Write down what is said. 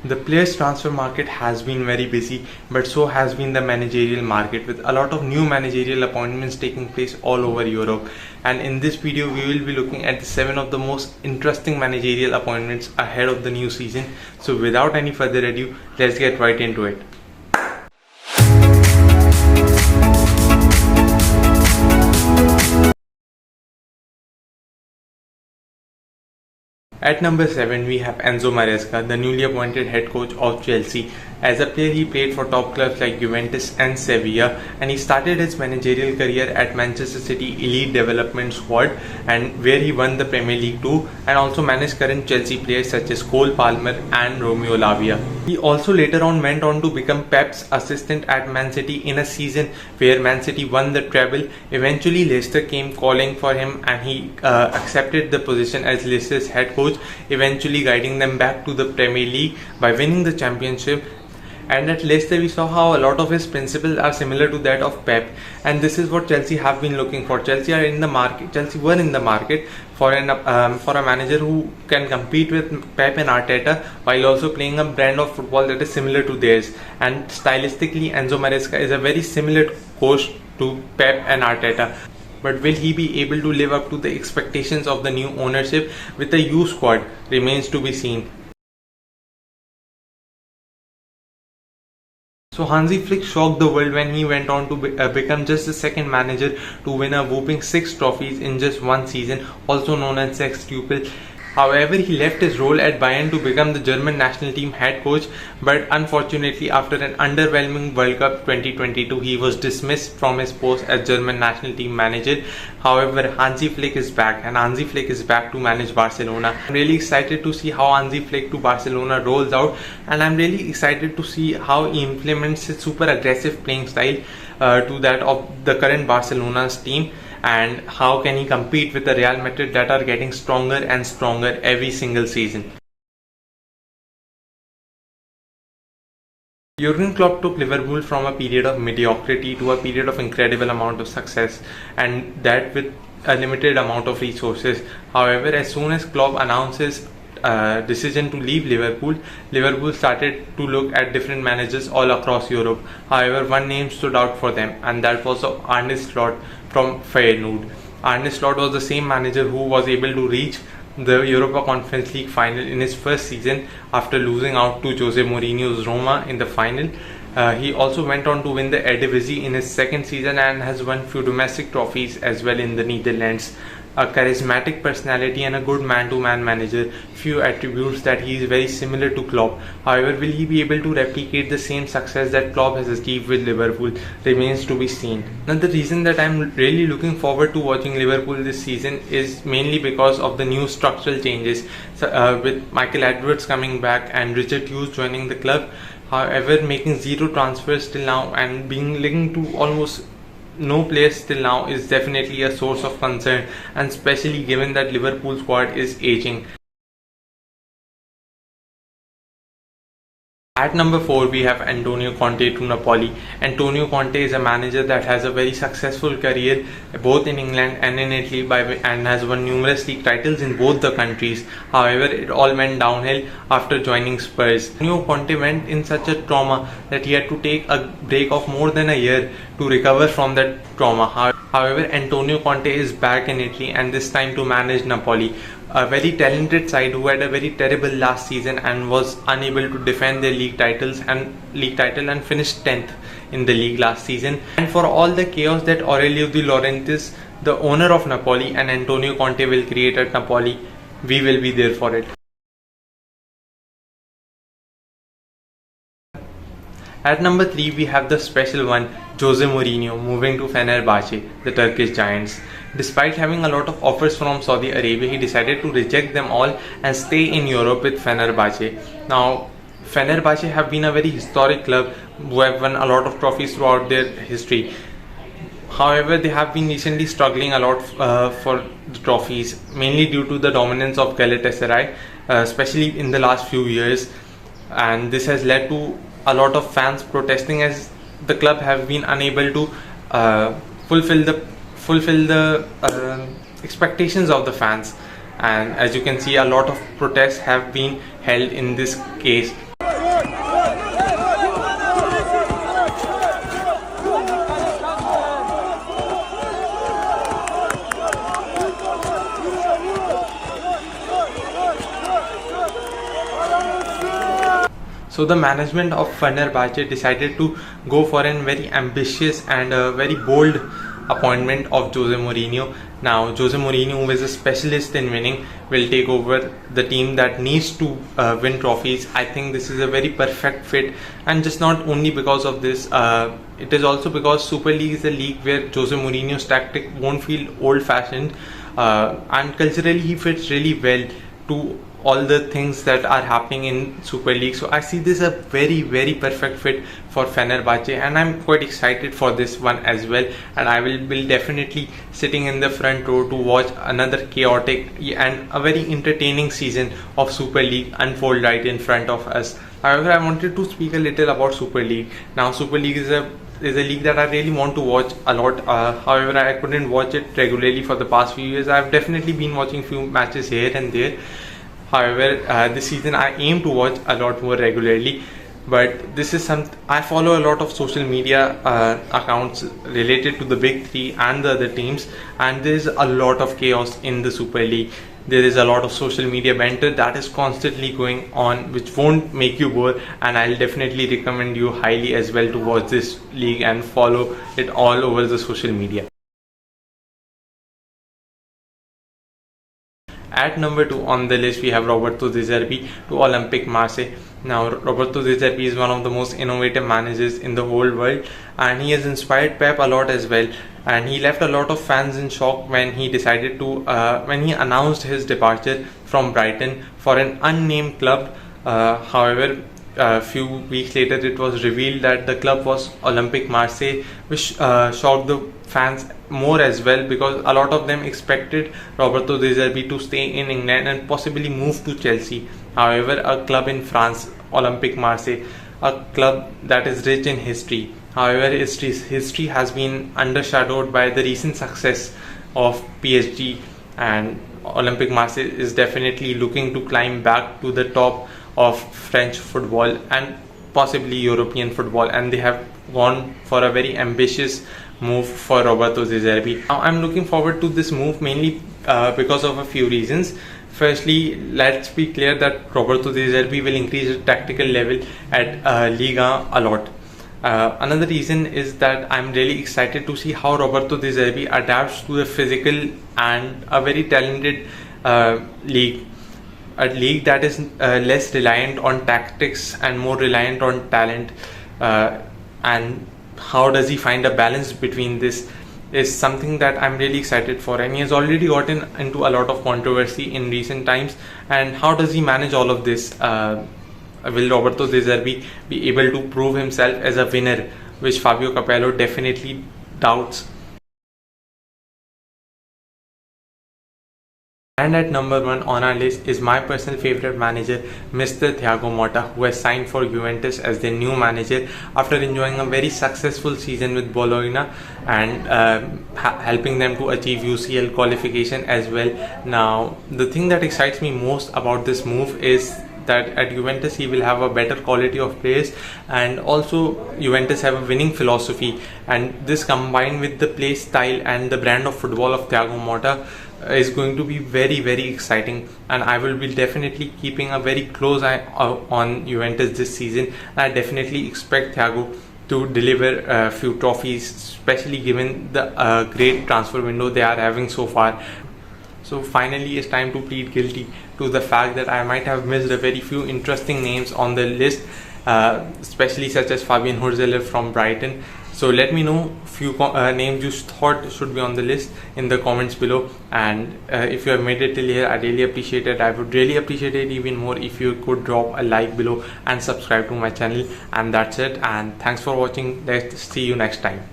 The players transfer market has been very busy, but so has been the managerial market, with a lot of new managerial appointments taking place all over Europe. And in this video we will be looking at the 7 of the most interesting managerial appointments ahead of the new season. So without any further ado, let's get right into it. At number 7, we have Enzo Maresca, the newly appointed head coach of Chelsea. As a player, he played for top clubs like Juventus and Sevilla, and he started his managerial career at Manchester City Elite Development Squad, and where he won the Premier League too, and also managed current Chelsea players such as Cole Palmer and Romeo Lavia. He also later on went on to become Pep's assistant at Man City in a season where Man City won the treble. Eventually, Leicester came calling for him, and he accepted the position as Leicester's head coach, eventually guiding them back to the Premier League by winning the championship. And at Leicester, we saw how a lot of his principles are similar to that of Pep, and this is what Chelsea have been looking for. Chelsea were in the market for a manager who can compete with Pep and Arteta while also playing a brand of football that is similar to theirs. And stylistically, Enzo Maresca is a very similar coach to Pep and Arteta. But will he be able to live up to the expectations of the new ownership with the youth squad remains to be seen. So Hansi Flick shocked the world when he went on to become just the second manager to win a whopping 6 trophies in just one season, also known as sextuple. However, he left his role at Bayern to become the German national team head coach, but unfortunately after an underwhelming World Cup 2022, he was dismissed from his post as German national team manager. However, Hansi Flick is back, and Hansi Flick is back to manage Barcelona. I'm really excited to see how Hansi Flick to Barcelona rolls out, and I'm really excited to see how he implements his super aggressive playing style to that of the current Barcelona's team, and how can he compete with the Real Madrid that are getting stronger and stronger every single season. Jurgen Klopp took Liverpool from a period of mediocrity to a period of incredible amount of success, and that with a limited amount of resources. However, as soon as Klopp announces decision to leave Liverpool started to look at different managers all across Europe. However, one name stood out for them, and that was Arne Slot from Feyenoord. Arne Slot was the same manager who was able to reach the Europa Conference League final in his first season after losing out to Jose Mourinho's Roma in the final. He also went on to win the Eredivisie in his second season and has won few domestic trophies as well in the Netherlands. A charismatic personality and a good man-to-man manager, few attributes that he is very similar to Klopp. However, will he be able to replicate the same success that Klopp has achieved with Liverpool remains to be seen. Now, the reason that I'm really looking forward to watching Liverpool this season is mainly because of the new structural changes, with Michael Edwards coming back and Richard Hughes joining the club. However, making 0 transfers till now and being linked to almost no players till now is definitely a source of concern, and especially given that Liverpool squad is aging. At number 4, we have Antonio Conte to Napoli. Antonio Conte is a manager that has a very successful career both in England and in Italy and has won numerous league titles in both the countries. However, it all went downhill after joining Spurs. Antonio Conte went in such a trauma that he had to take a break of more than a year to recover from that trauma. However, Antonio Conte is back in Italy, and this time to manage Napoli, a very talented side who had a very terrible last season and was unable to defend their league title and finished 10th in the league last season. And for all the chaos that Aurelio De Laurentiis, the owner of Napoli, and Antonio Conte will create at Napoli, we will be there for it. At number 3, we have the special one, Jose Mourinho, moving to Fenerbahce, the Turkish giants. Despite having a lot of offers from Saudi Arabia, he decided to reject them all and stay in Europe with Fenerbahce. Now, Fenerbahce have been a very historic club who have won a lot of trophies throughout their history. However, they have been recently struggling a lot for the trophies, mainly due to the dominance of Galatasaray, especially in the last few years, and this has led to a lot of fans protesting as the club have been unable to fulfill the expectations of the fans. And as you can see, a lot of protests have been held in this case. So the management of Fenerbahce decided to go for a very ambitious and very bold appointment of Jose Mourinho. Now Jose Mourinho, who is a specialist in winning, will take over the team that needs to win trophies. I think this is a very perfect fit, and just not only because of this, it is also because Super League is a league where Jose Mourinho's tactic won't feel old-fashioned, and culturally he fits really well to all the things that are happening in Super League. So I see this a very perfect fit for Fenerbahce, and I'm quite excited for this one as well, and I will be definitely sitting in the front row to watch another chaotic and a very entertaining season of Super League unfold right in front of us. However, I wanted to speak a little about Super League. Now Super League is a league that I really want to watch a lot. However, I couldn't watch it regularly for the past few years. I've definitely been watching few matches here and there. However, this season I aim to watch a lot more regularly, but this is I follow a lot of social media accounts related to the big three and the other teams, and there is a lot of chaos in the Super League. There is a lot of social media banter that is constantly going on, which won't make you bored, and I'll definitely recommend you highly as well to watch this league and follow it all over the social media. At number 2 on the list, we have Roberto De Zerbi to Olympique Marseille. Now, Roberto De Zerbi is one of the most innovative managers in the whole world, and he has inspired Pep a lot as well. And he left a lot of fans in shock when he decided to, when he announced his departure from Brighton for an unnamed club. However, a few weeks later, it was revealed that the club was Olympique Marseille, which shocked the fans more as well, because a lot of them expected Roberto De Zerbi to stay in England and possibly move to Chelsea. However, a club in France, Olympique Marseille, a club that is rich in history. However, its history has been undershadowed by the recent success of PSG, and Olympique Marseille is definitely looking to climb back to the top of French football and possibly European football, and they have gone for a very ambitious move for Roberto De Zerbi. Now I'm looking forward to this move mainly because of a few reasons. Firstly, let's be clear that Roberto De Zerbi will increase the tactical level at Liga a lot. Another reason is that I'm really excited to see how Roberto De Zerbi adapts to the physical and a very talented league. A league that is less reliant on tactics and more reliant on talent, and how does he find a balance between this is something that I'm really excited for, and he has already gotten into a lot of controversy in recent times. And how does he manage all of this? Will Roberto De Zerbi be able to prove himself as a winner, which Fabio Capello definitely doubts? And at number 1 on our list is my personal favorite manager, Mr. Thiago Motta, who has signed for Juventus as their new manager after enjoying a very successful season with Bologna and helping them to achieve UCL qualification as well. Now, the thing that excites me most about this move is that at Juventus he will have a better quality of players, and also Juventus have a winning philosophy, and this combined with the play style and the brand of football of Thiago Motta is going to be very exciting, and I will be definitely keeping a very close eye on Juventus this season. And I definitely expect Thiago to deliver a few trophies, especially given the great transfer window they are having so far. So finally, it's time to plead guilty to the fact that I might have missed a very few interesting names on the list, especially such as Fabian Hurzeler from Brighton. So let me know few names you thought should be on the list in the comments below, and if you have made it till here, I really appreciate it. I would really appreciate it even more if you could drop a like below and subscribe to my channel. And that's it, and thanks for watching. Let's see you next time.